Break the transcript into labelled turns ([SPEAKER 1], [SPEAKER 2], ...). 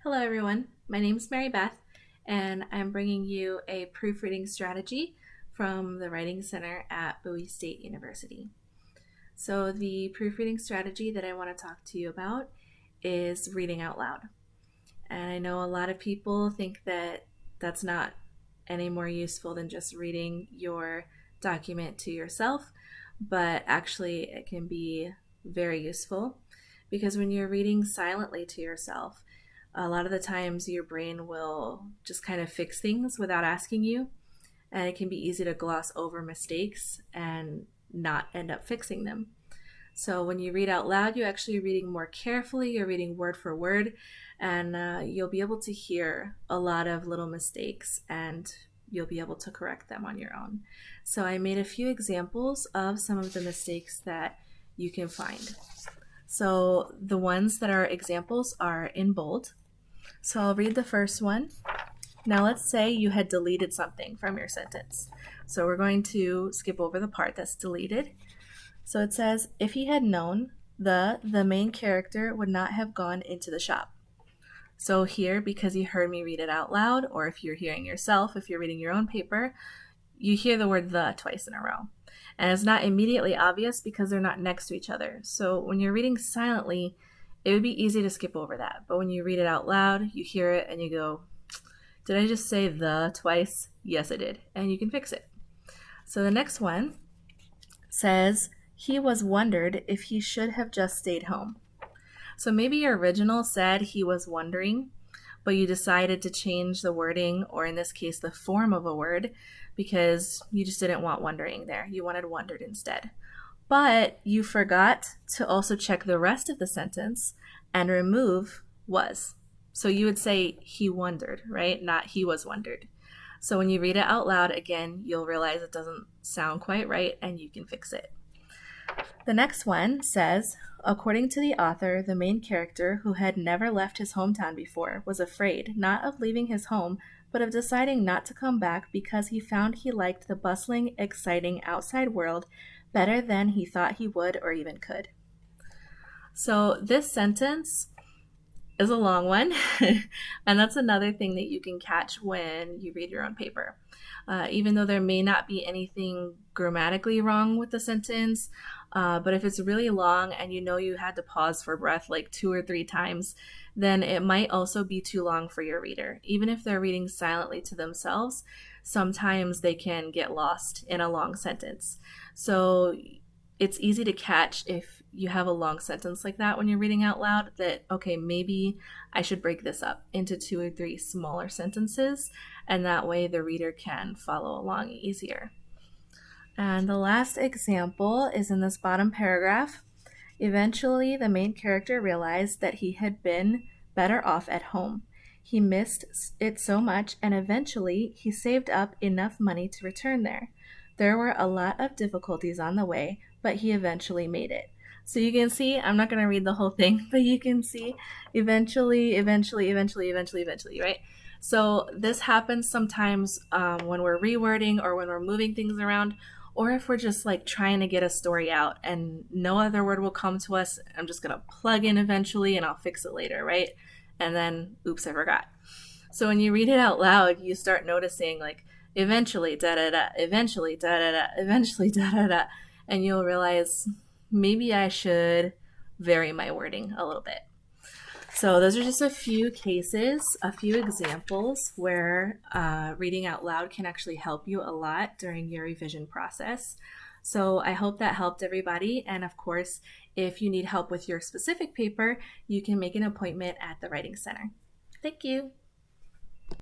[SPEAKER 1] Hello everyone, my name is Mary Beth and I'm bringing you a proofreading strategy from the Writing Center at Bowie State University. So the proofreading strategy that I want to talk to you about is reading out loud. And I know a lot of people think that that's not any more useful than just reading your document to yourself, but actually it can be very useful because when you're reading silently to yourself, a lot of the times your brain will just kind of fix things without asking you, and it can be easy to gloss over mistakes and not end up fixing them. So when you read out loud, you're actually reading more carefully, you're reading word for word, and you'll be able to hear a lot of little mistakes and you'll be able to correct them on your own. So I made a few examples of some of the mistakes that you can find. So the ones that are examples are in bold. So I'll read the first one. Now let's say you had deleted something from your sentence. So we're going to skip over the part that's deleted. So it says, if he had known, the main character would not have gone into the shop. So here, because you heard me read it out loud, or if you're hearing yourself, if you're reading your own paper, you hear the word the twice in a row. And it's not immediately obvious because they're not next to each other. So when you're reading silently, it would be easy to skip over that. But when you read it out loud, you hear it and you go, did I just say the twice? Yes, I did. And you can fix it. So the next one says, he was wondered if he should have just stayed home. So maybe your original said he was wondering, but you decided to change the wording, or in this case, the form of a word, because you just didn't want wondering there. You wanted wondered instead. But you forgot to also check the rest of the sentence and remove was. So you would say he wondered, right? Not he was wondered. So when you read it out loud, again, you'll realize it doesn't sound quite right and you can fix it. The next one says, according to the author, the main character, who had never left his hometown before, was afraid not of leaving his home, but of deciding not to come back because he found he liked the bustling, exciting outside world better than he thought he would or even could. So this sentence is a long one, and that's another thing that you can catch when you read your own paper. Even though there may not be anything grammatically wrong with the sentence, but if it's really long and you know you had to pause for breath like 2 or 3 times, then it might also be too long for your reader. Even if they're reading silently to themselves, sometimes they can get lost in a long sentence. So it's easy to catch if you have a long sentence like that when you're reading out loud that, okay, maybe I should break this up into 2 or 3 smaller sentences, and that way the reader can follow along easier. And the last example is in this bottom paragraph. Eventually, the main character realized that he had been better off at home. He missed it so much, and eventually he saved up enough money to return there. There were a lot of difficulties on the way, but he eventually made it. So you can see, I'm not going to read the whole thing, but you can see eventually, right? So this happens sometimes when we're rewording or when we're moving things around, or if we're just like trying to get a story out and no other word will come to us. I'm just going to plug in eventually and I'll fix it later, right? And then, oops, I forgot. So when you read it out loud, you start noticing like eventually, da-da-da, eventually, da-da-da, eventually, da-da-da. And you'll realize maybe I should vary my wording a little bit. So those are just a few cases, a few examples where reading out loud can actually help you a lot during your revision process. So I hope that helped everybody. And of course, if you need help with your specific paper, you can make an appointment at the Writing Center. Thank you.